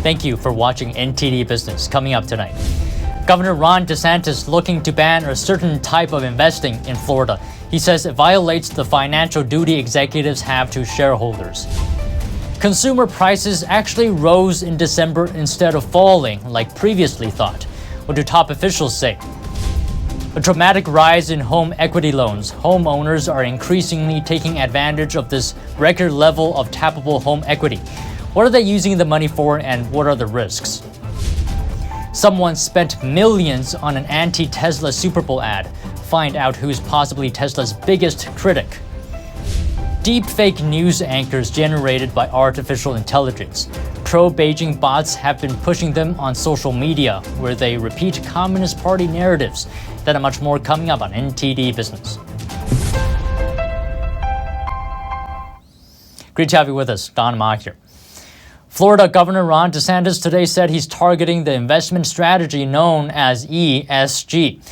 Thank you for watching NTD Business. Coming up tonight, Governor Ron DeSantis looking to ban a certain type of investing in Florida. He says it violates the financial duty executives have to shareholders. Consumer prices actually rose in December instead of falling like previously thought. What do top officials say? A dramatic rise in home equity loans. Homeowners are increasingly taking advantage of this record level of tappable home equity. What are they using the money for, and what are the risks? Someone spent millions on an anti-Tesla Super Bowl ad. Find out who's possibly Tesla's biggest critic. Deep fake news anchors generated by artificial intelligence. Pro-Beijing bots have been pushing them on social media, where they repeat Communist Party narratives. That and much more coming up on NTD Business. Great to have you with us. Don Ma here. Florida Governor Ron DeSantis today said he's targeting the investment strategy known as ESG.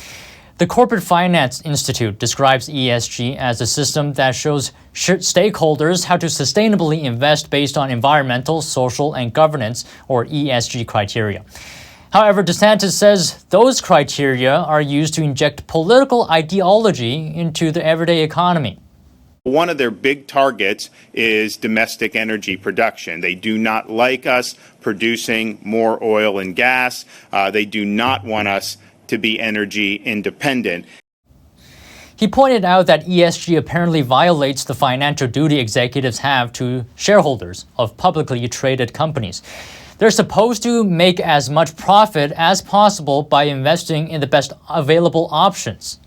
The Corporate Finance Institute describes ESG as a system that shows stakeholders how to sustainably invest based on environmental, social, and governance, or ESG criteria. However, DeSantis says those criteria are used to inject political ideology into the everyday economy. One of their big targets is domestic energy production. They do not like us producing more oil and gas. They do not want us to be energy independent. He pointed out that ESG apparently violates the financial duty executives have to shareholders of publicly traded companies. They're supposed to make as much profit as possible by investing in the best available options.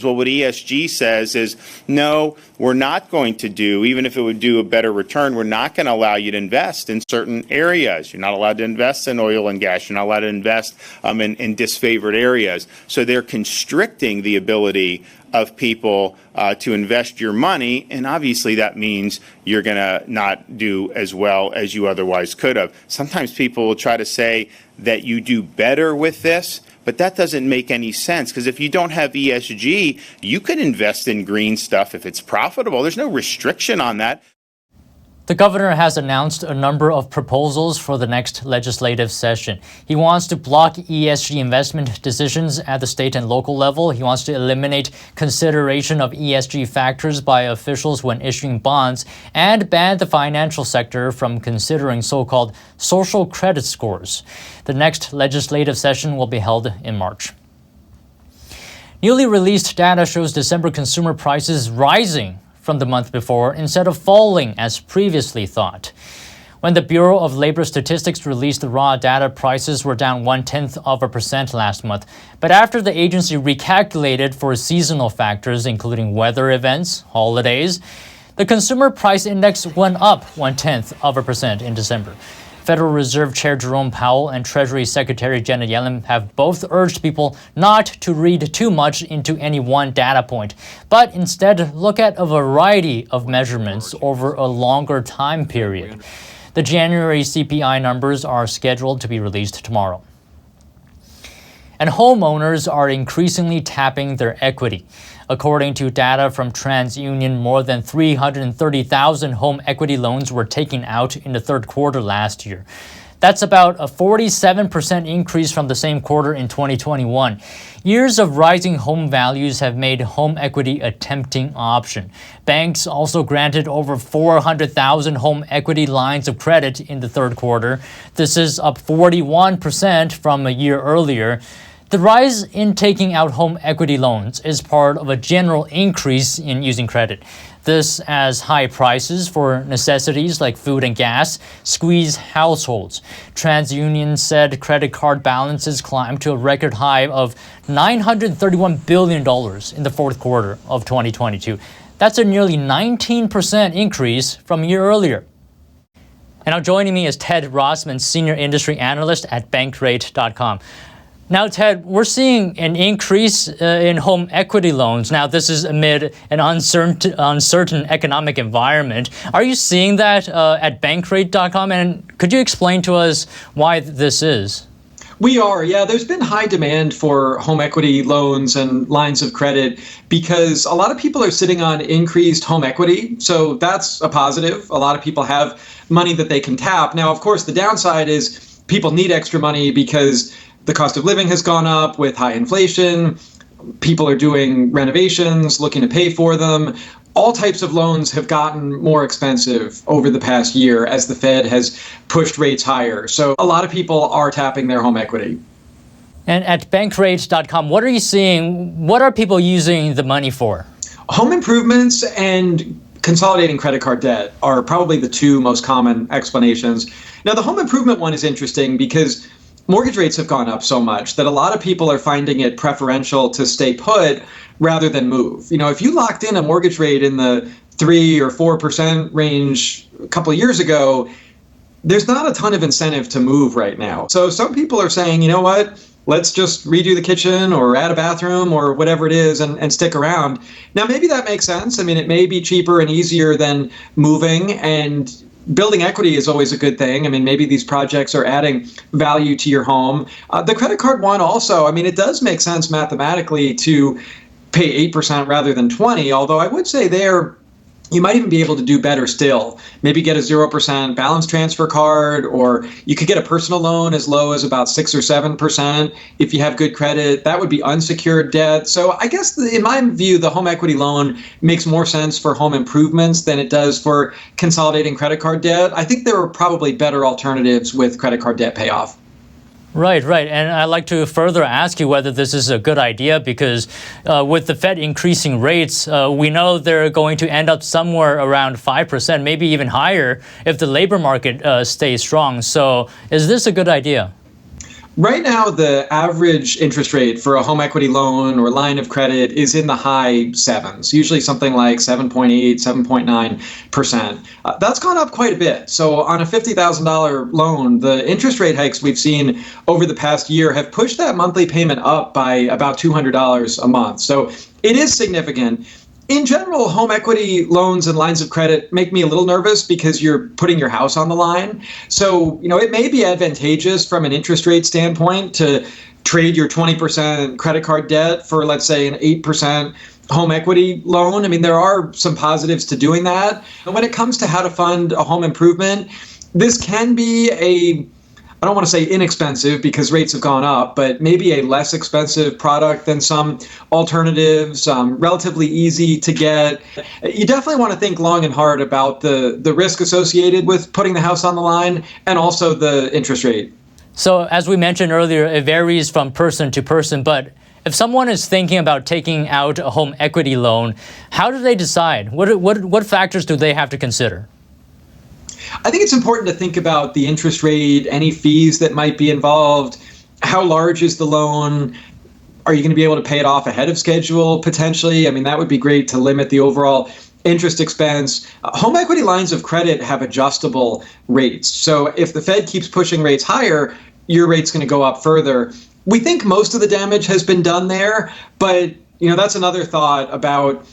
Well, what ESG says is, no, we're not going to do, even if it would do a better return, we're not going to allow you to invest in certain areas. You're not allowed to invest in oil and gas. You're not allowed to invest in disfavored areas. So they're constricting the ability of people to invest your money, and obviously that means you're going to not do as well as you otherwise could have. Sometimes people will try to say that you do better with this, but that doesn't make any sense, because if you don't have ESG, you could invest in green stuff if it's profitable. There's no restriction on that. The governor has announced a number of proposals for the next legislative session. He wants to block ESG investment decisions at the state and local level. He wants to eliminate consideration of ESG factors by officials when issuing bonds and ban the financial sector from considering so-called social credit scores. The next legislative session will be held in March. Newly released data shows December consumer prices rising from the month before instead of falling as previously thought. When the Bureau of Labor Statistics released the raw data, prices were down 0.1% last month. But after the agency recalculated for seasonal factors, including weather events, holidays, the consumer price index went up 0.1% in December. Federal Reserve Chair Jerome Powell and Treasury Secretary Janet Yellen have both urged people not to read too much into any one data point, but instead look at a variety of measurements over a longer time period. The January CPI numbers are scheduled to be released tomorrow. And homeowners are increasingly tapping their equity. According to data from TransUnion, more than 330,000 home equity loans were taken out in the third quarter last year. That's about a 47% increase from the same quarter in 2021. Years of rising home values have made home equity a tempting option. Banks also granted over 400,000 home equity lines of credit in the third quarter. This is up 41% from a year earlier. The rise in taking out home equity loans is part of a general increase in using credit. This as high prices for necessities like food and gas squeeze households. TransUnion said credit card balances climbed to a record high of $931 billion in the fourth quarter of 2022. That's a nearly 19% increase from a year earlier. And now joining me is Ted Rossman, Senior Industry Analyst at Bankrate.com. Now, Ted, we're seeing an increase in home equity loans. Now, this is amid an uncertain economic environment. Are you seeing that at Bankrate.com? And could you explain to us why this is? We are, yeah. There's been high demand for home equity loans and lines of credit because a lot of people are sitting on increased home equity. So that's a positive. A lot of people have money that they can tap. Now, of course, the downside is people need extra money because the cost of living has gone up with high inflation. People are doing renovations, looking to pay for them. All types of loans have gotten more expensive over the past year as the Fed has pushed rates higher. So a lot of people are tapping their home equity. And at bankrate.com, what are you seeing? What are people using the money for? Home improvements and consolidating credit card debt are probably the two most common explanations. Now, the home improvement one is interesting because mortgage rates have gone up so much that a lot of people are finding it preferential to stay put rather than move. You know, if you locked in a mortgage rate in the 3 or 4% range a couple of years ago, there's not a ton of incentive to move right now. So some people are saying, you know what, let's just redo the kitchen or add a bathroom or whatever it is and stick around. Now, maybe that makes sense. I mean, it may be cheaper and easier than moving, and building equity is always a good thing. I mean, maybe these projects are adding value to your home. The credit card one also, I mean, it does make sense mathematically to pay 8% rather than 20, although I would say there, you might even be able to do better still. Maybe get a 0% balance transfer card, or you could get a personal loan as low as about 6 or 7% if you have good credit. That would be unsecured debt. So I guess in my view, the home equity loan makes more sense for home improvements than it does for consolidating credit card debt. I think there are probably better alternatives with credit card debt payoff. Right. And I'd like to further ask you whether this is a good idea, because with the Fed increasing rates, we know they're going to end up somewhere around 5%, maybe even higher if the labor market stays strong. So is this a good idea? Right now, the average interest rate for a home equity loan or line of credit is in the high sevens, usually something like 7.8, 7.9%. That's gone up quite a bit. So on a $50,000 loan, the interest rate hikes we've seen over the past year have pushed that monthly payment up by about $200 a month. So it is significant. In general, home equity loans and lines of credit make me a little nervous because you're putting your house on the line. So, you know, it may be advantageous from an interest rate standpoint to trade your 20% credit card debt for, let's say, an 8% home equity loan. I mean, there are some positives to doing that. And when it comes to how to fund a home improvement, this can be I don't want to say inexpensive because rates have gone up, but maybe a less expensive product than some alternatives, relatively easy to get. You definitely want to think long and hard about the risk associated with putting the house on the line and also the interest rate. So as we mentioned earlier, it varies from person to person, but if someone is thinking about taking out a home equity loan, how do they decide? What factors do they have to consider? I think it's important to think about the interest rate, any fees that might be involved. How large is the loan? Are you going to be able to pay it off ahead of schedule potentially? I mean, that would be great to limit the overall interest expense. Home equity lines of credit have adjustable rates. So if the Fed keeps pushing rates higher, your rate's going to go up further. We think most of the damage has been done there, but you know, that's another thought about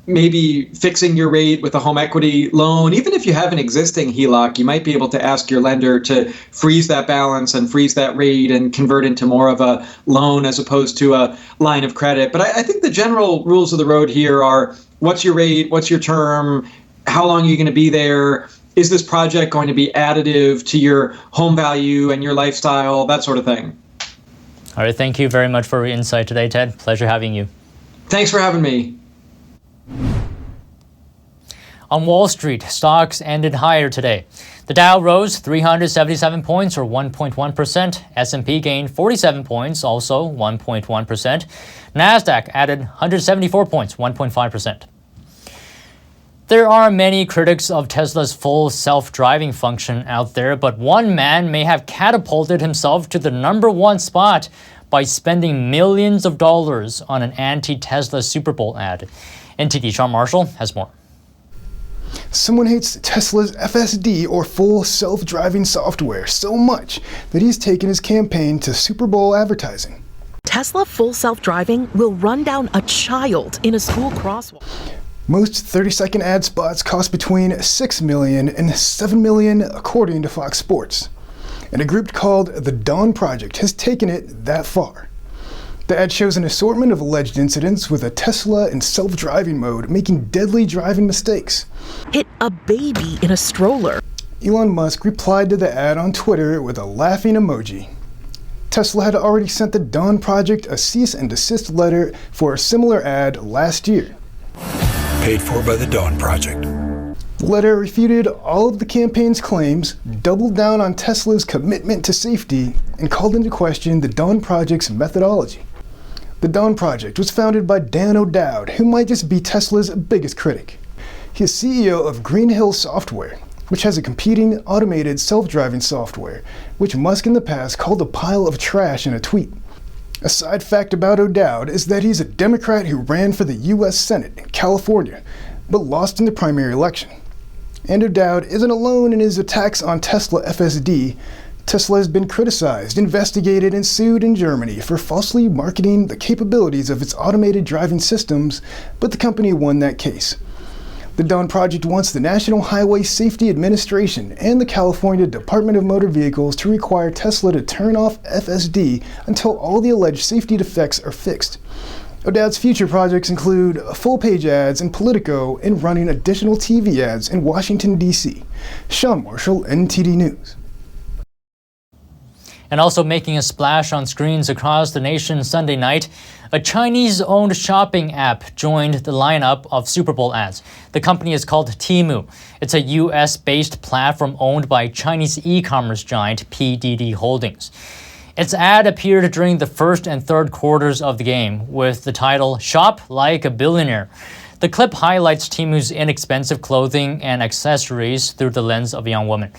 maybe fixing your rate with a home equity loan. Even if you have an existing HELOC, you might be able to ask your lender to freeze that balance and freeze that rate and convert into more of a loan as opposed to a line of credit. But I think the general rules of the road here are, what's your rate? What's your term? How long are you going to be there? Is this project going to be additive to your home value and your lifestyle? That sort of thing. All right. Thank you very much for your insight today, Ted. Pleasure having you. Thanks for having me. On Wall Street, stocks ended higher today. The Dow rose 377 points, or 1.1%. S&P gained 47 points, also 1.1%. Nasdaq added 174 points, 1.5%. There are many critics of Tesla's full self-driving function out there, but one man may have catapulted himself to the #1 spot by spending millions of dollars on an anti-Tesla Super Bowl ad. NTD Sean Marshall has more. Someone hates Tesla's FSD, or full self-driving software, so much that he's taken his campaign to Super Bowl advertising. Tesla full self-driving will run down a child in a school crosswalk. Most 30-second ad spots cost between $6 million and $7 million, according to Fox Sports. And a group called the Dawn Project has taken it that far. The ad shows an assortment of alleged incidents with a Tesla in self-driving mode making deadly driving mistakes. Hit a baby in a stroller. Elon Musk replied to the ad on Twitter with a laughing emoji. Tesla had already sent the Dawn Project a cease and desist letter for a similar ad last year. Paid for by the Dawn Project. The letter refuted all of the campaign's claims, doubled down on Tesla's commitment to safety, and called into question the Dawn Project's methodology. The Dawn Project was founded by Dan O'Dowd, who might just be Tesla's biggest critic. He is CEO of Green Hill Software, which has a competing automated self-driving software, which Musk in the past called a pile of trash in a tweet. A side fact about O'Dowd is that he's a Democrat who ran for the U.S. Senate in California, but lost in the primary election. And O'Dowd isn't alone in his attacks on Tesla FSD. Tesla has been criticized, investigated, and sued in Germany for falsely marketing the capabilities of its automated driving systems, but the company won that case. The Dawn Project wants the National Highway Safety Administration and the California Department of Motor Vehicles to require Tesla to turn off FSD until all the alleged safety defects are fixed. O'Dowd's future projects include full-page ads in Politico and running additional TV ads in Washington, D.C. Sean Marshall, NTD News. And also making a splash on screens across the nation Sunday night, a Chinese-owned shopping app joined the lineup of Super Bowl ads. The company is called Temu. It's a US-based platform owned by Chinese e-commerce giant PDD Holdings. Its ad appeared during the first and third quarters of the game with the title, "Shop Like a Billionaire." The clip highlights Temu's inexpensive clothing and accessories through the lens of a young woman.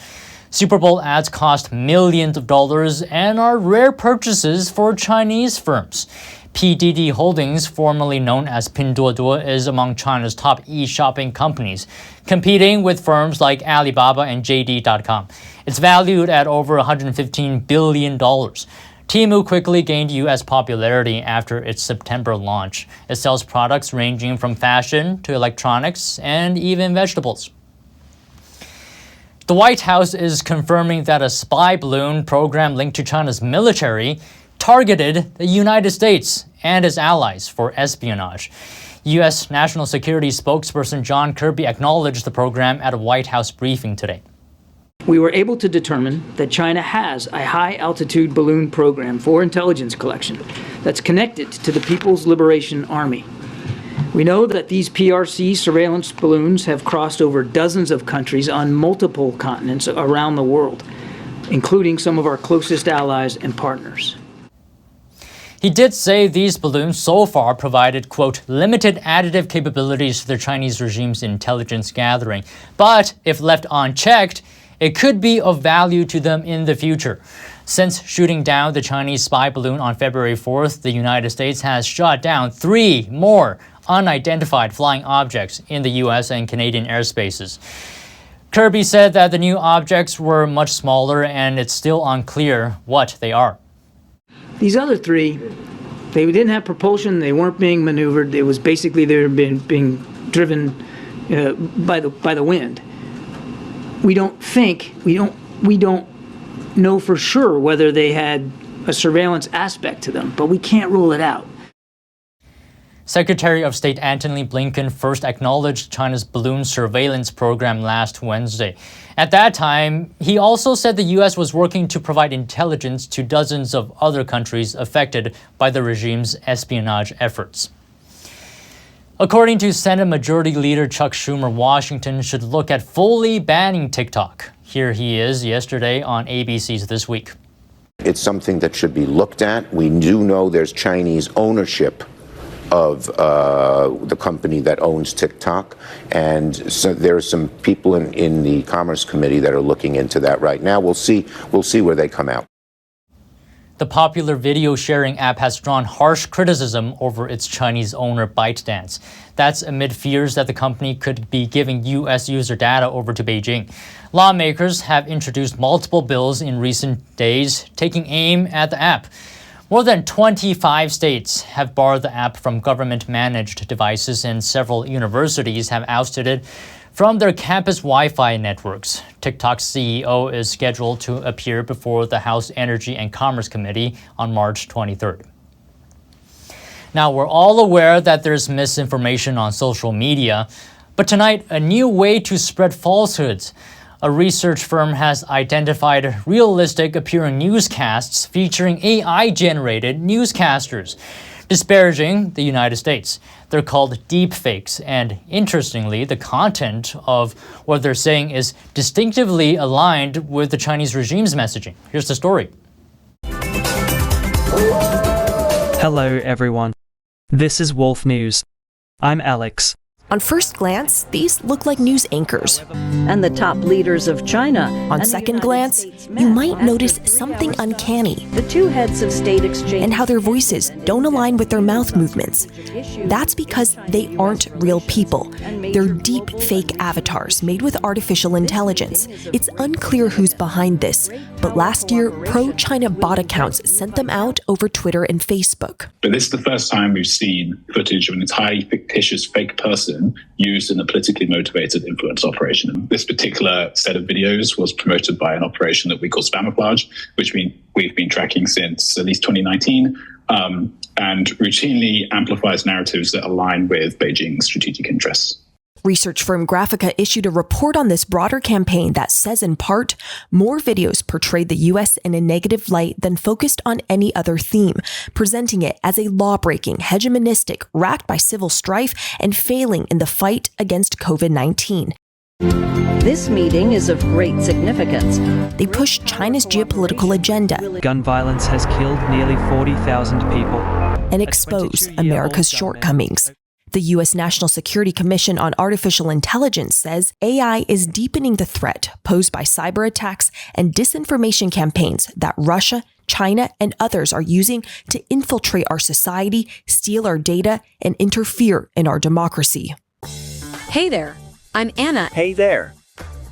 Super Bowl ads cost millions of dollars and are rare purchases for Chinese firms. PDD Holdings, formerly known as Pinduoduo, is among China's top e-shopping companies, competing with firms like Alibaba and JD.com. It's valued at over $115 billion. Temu quickly gained U.S. popularity after its September launch. It sells products ranging from fashion to electronics and even vegetables. The White House is confirming that a spy balloon program linked to China's military targeted the United States and its allies for espionage. U.S. National Security spokesperson John Kirby acknowledged the program at a White House briefing today. We were able to determine that China has a high-altitude balloon program for intelligence collection that's connected to the People's Liberation Army. We know that these PRC surveillance balloons have crossed over dozens of countries on multiple continents around the world, including some of our closest allies and partners. He did say these balloons so far provided, quote, limited additive capabilities to the Chinese regime's intelligence gathering, but if left unchecked, it could be of value to them in the future. Since shooting down the Chinese spy balloon on February 4th, the United States has shot down 3 more unidentified flying objects in the U.S. and Canadian airspaces. Kirby said that the new objects were much smaller and it's still unclear what they are. These other 3, they didn't have propulsion, they weren't being maneuvered, it was basically they were being driven by the wind. We don't know for sure whether they had a surveillance aspect to them, but we can't rule it out. Secretary of State Antony Blinken first acknowledged China's balloon surveillance program last Wednesday. At that time, he also said the U.S. was working to provide intelligence to dozens of other countries affected by the regime's espionage efforts. According to Senate Majority Leader Chuck Schumer, Washington should look at fully banning TikTok. Here he is yesterday on ABC's This Week. It's something that should be looked at. We do know there's Chinese ownership of the company that owns TikTok, and so there are some people in the Commerce Committee that are looking into that right now. We'll see where they come out. The popular video sharing app has drawn harsh criticism over its Chinese owner ByteDance. That's amid fears that the company could be giving U.S. user data over to Beijing. Lawmakers have introduced multiple bills in recent days taking aim at the app. More than 25 states have barred the app from government-managed devices, and several universities have ousted it from their campus Wi-Fi networks. TikTok's CEO is scheduled to appear before the House Energy and Commerce Committee on March 23rd. Now, we're all aware that there's misinformation on social media, but tonight, a new way to spread falsehoods. A research firm has identified realistic appearing newscasts featuring AI-generated newscasters, disparaging the United States. They're called deepfakes, and interestingly, the content of what they're saying is distinctively aligned with the Chinese regime's messaging. Here's the story. Hello, everyone. This is Wolf News. I'm Alex. On first glance, these look like news anchors. And the top leaders of China. On second glance, you might notice something uncanny. The two heads of state exchange. And how their voices don't align with their mouth movements. That's because they aren't real people. They're deep fake avatars made with artificial intelligence. It's unclear who's behind this, but last year, pro-China bot accounts sent them out over Twitter and Facebook. But this is the first time we've seen footage of an entirely fictitious fake person used in a politically motivated influence operation. This particular set of videos was promoted by an operation that we call Spamiflage, which we've been tracking since at least 2019, and routinely amplifies narratives that align with Beijing's strategic interests. Research firm Graphica issued a report on this broader campaign that says, in part, more videos portrayed the U.S. in a negative light than focused on any other theme, presenting it as a law-breaking, hegemonistic, racked by civil strife, and failing in the fight against COVID-19. This meeting is of great significance. They push China's geopolitical agenda. Gun violence has killed nearly 40,000 people. And expose America's shortcomings. The U.S. National Security Commission on Artificial Intelligence says AI is deepening the threat posed by cyber attacks and disinformation campaigns that Russia, China, and others are using to infiltrate our society, steal our data, and interfere in our democracy. Hey there, I'm Anna. Hey there,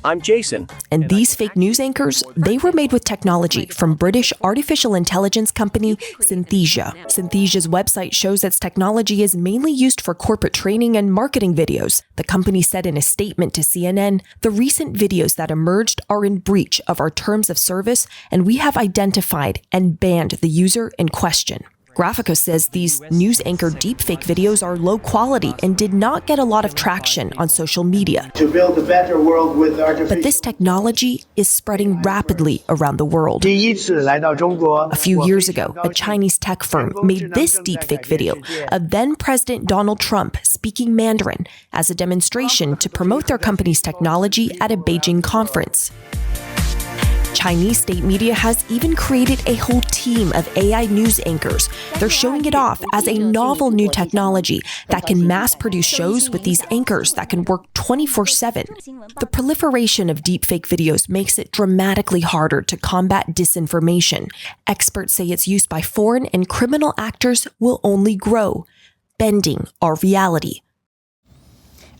I'm Jason. And these fake news anchors, they were made with technology from British artificial intelligence company Synthesia. Synthesia's website shows its technology is mainly used for corporate training and marketing videos. The company said in a statement to CNN, "The recent videos that emerged are in breach of our terms of service, and we have identified and banned the user in question." Graphica says these news anchor deepfake videos are low quality and did not get a lot of traction on social media. To build a better world with artificial... But this technology is spreading rapidly around the world. A few years ago, a Chinese tech firm made this deepfake video of then-President Donald Trump speaking Mandarin as a demonstration to promote their company's technology at a Beijing conference. Chinese state media has even created a whole team of AI news anchors. They're showing it off as a novel new technology that can mass-produce shows with these anchors that can work 24/7. The proliferation of deepfake videos makes it dramatically harder to combat disinformation. Experts say its use by foreign and criminal actors will only grow, bending our reality.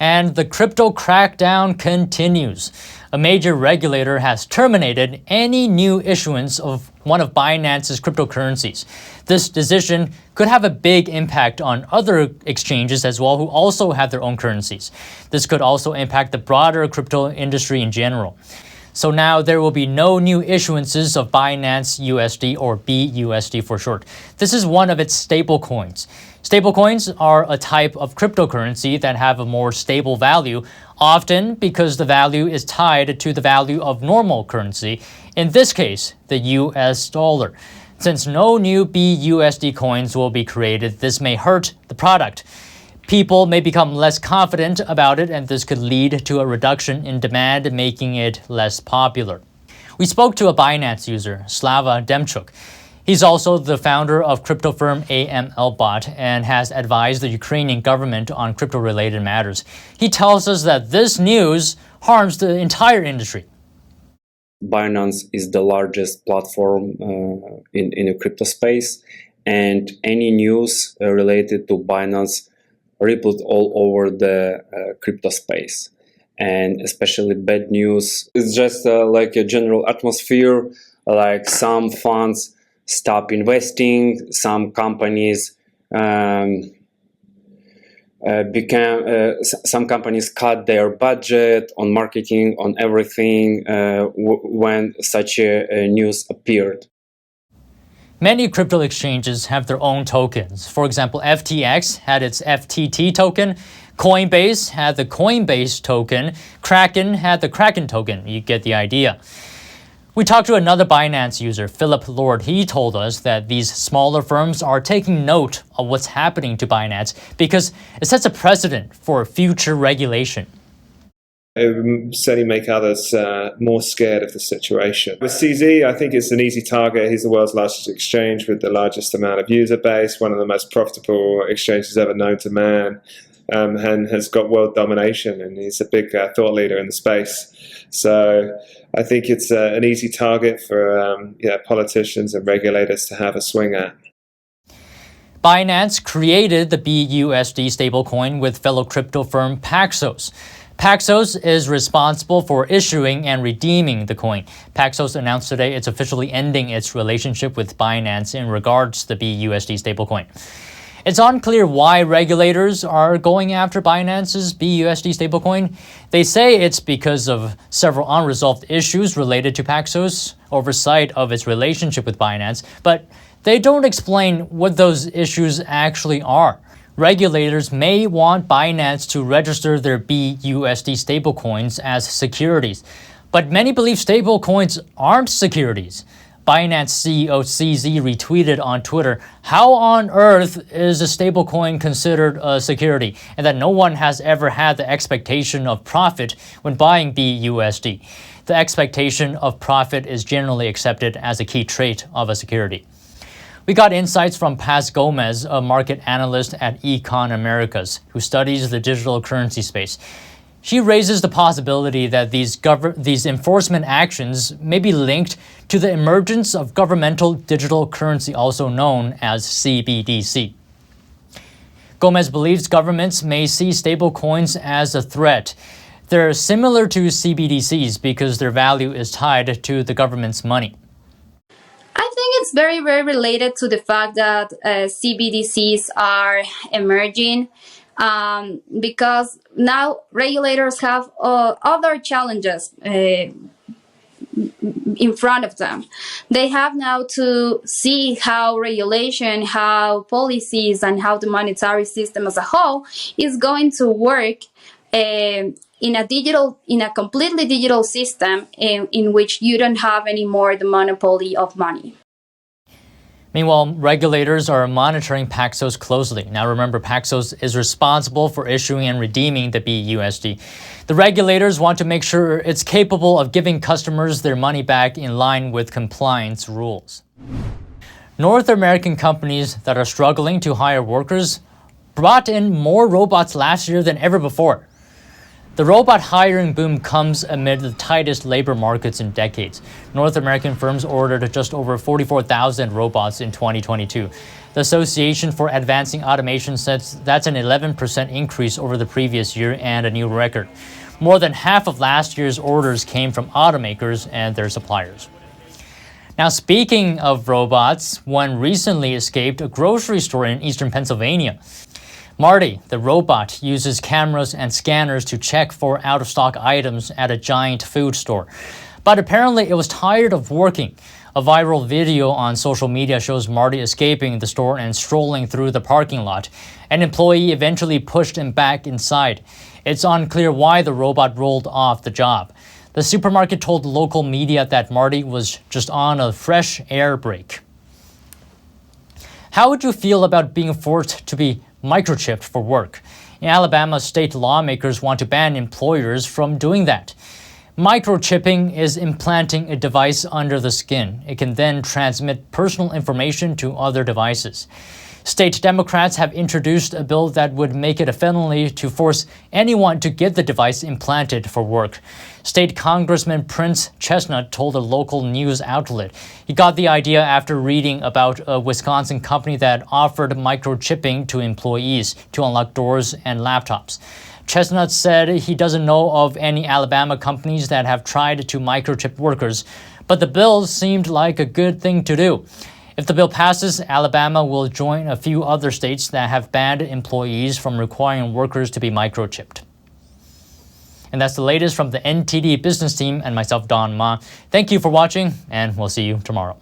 And the crypto crackdown continues. A major regulator has terminated any new issuance of one of Binance's cryptocurrencies. This decision could have a big impact on other exchanges as well, who also have their own currencies. This could also impact the broader crypto industry in general. So now there will be no new issuances of Binance USD, or BUSD for short. This is one of its stablecoins. Stablecoins are a type of cryptocurrency that have a more stable value, often because the value is tied to the value of normal currency, in this case, the US dollar. Since no new BUSD coins will be created, this may hurt the product. People may become less confident about it, and this could lead to a reduction in demand, making it less popular. We spoke to a Binance user, Slava Demchuk. He's also the founder of crypto firm AMLBot and has advised the Ukrainian government on crypto-related matters. He tells us that this news harms the entire industry. Binance is the largest platform in the crypto space, and any news related to Binance rippled all over the crypto space. And especially bad news. It's just like a general atmosphere, like some funds stop investing, some companies some companies cut their budget on marketing, on everything when such a news appeared. Many crypto exchanges have their own tokens. For example, FTX had its FTT token. Coinbase had the Coinbase token. Kraken had the Kraken token. You get the idea. We talked to another Binance user, Philip Lord. He told us that these smaller firms are taking note of what's happening to Binance because it sets a precedent for future regulation. It would certainly make others more scared of the situation. With CZ, I think it's an easy target. He's the world's largest exchange with the largest amount of user base, one of the most profitable exchanges ever known to man, and has got world domination, and he's a big thought leader in the space. So I think it's an easy target for politicians and regulators to have a swing at. Binance created the BUSD stablecoin with fellow crypto firm Paxos. Paxos is responsible for issuing and redeeming the coin. Paxos announced today it's officially ending its relationship with Binance in regards to the BUSD stablecoin. It's unclear why regulators are going after Binance's BUSD stablecoin. They say it's because of several unresolved issues related to Paxos' oversight of its relationship with Binance, but they don't explain what those issues actually are. Regulators may want Binance to register their BUSD stablecoins as securities, but many believe stablecoins aren't securities. Binance CEO CZ retweeted on Twitter, "How on earth is a stablecoin considered a security?" and that no one has ever had the expectation of profit when buying BUSD. The expectation of profit is generally accepted as a key trait of a security. We got insights from Paz Gomez, a market analyst at Econ Americas, who studies the digital currency space. She raises the possibility that these enforcement actions may be linked to the emergence of governmental digital currency, also known as CBDC. Gomez believes governments may see stablecoins as a threat. They're similar to CBDCs because their value is tied to the government's money. I think it's very, very related to the fact that CBDCs are emerging because now regulators have other challenges in front of them. They have now to see how regulation, how policies, and how the monetary system as a whole is going to work in a completely digital system in which you don't have anymore the monopoly of money. Meanwhile, regulators are monitoring Paxos closely. Now remember, Paxos is responsible for issuing and redeeming the BUSD. The regulators want to make sure it's capable of giving customers their money back in line with compliance rules. North American companies that are struggling to hire workers brought in more robots last year than ever before. The robot hiring boom comes amid the tightest labor markets in decades. North American firms ordered just over 44,000 robots in 2022. The Association for Advancing Automation says that's an 11% increase over the previous year and a new record. More than half of last year's orders came from automakers and their suppliers. Now, speaking of robots, one recently escaped a grocery store in eastern Pennsylvania. Marty, the robot, uses cameras and scanners to check for out-of-stock items at a giant food store. But apparently it was tired of working. A viral video on social media shows Marty escaping the store and strolling through the parking lot. An employee eventually pushed him back inside. It's unclear why the robot rolled off the job. The supermarket told local media that Marty was just on a fresh air break. How would you feel about being forced to be microchipped for work? In Alabama, state lawmakers want to ban employers from doing that. Microchipping is implanting a device under the skin. It can then transmit personal information to other devices. State Democrats have introduced a bill that would make it a felony to force anyone to get the device implanted for work. State Congressman Prince Chestnut told a local news outlet he got the idea after reading about a Wisconsin company that offered microchipping to employees to unlock doors and laptops. Chestnut said he doesn't know of any Alabama companies that have tried to microchip workers, but the bill seemed like a good thing to do. If the bill passes, Alabama will join a few other states that have banned employees from requiring workers to be microchipped. And that's the latest from the NTD Business team and myself, Don Ma. Thank you for watching, and we'll see you tomorrow.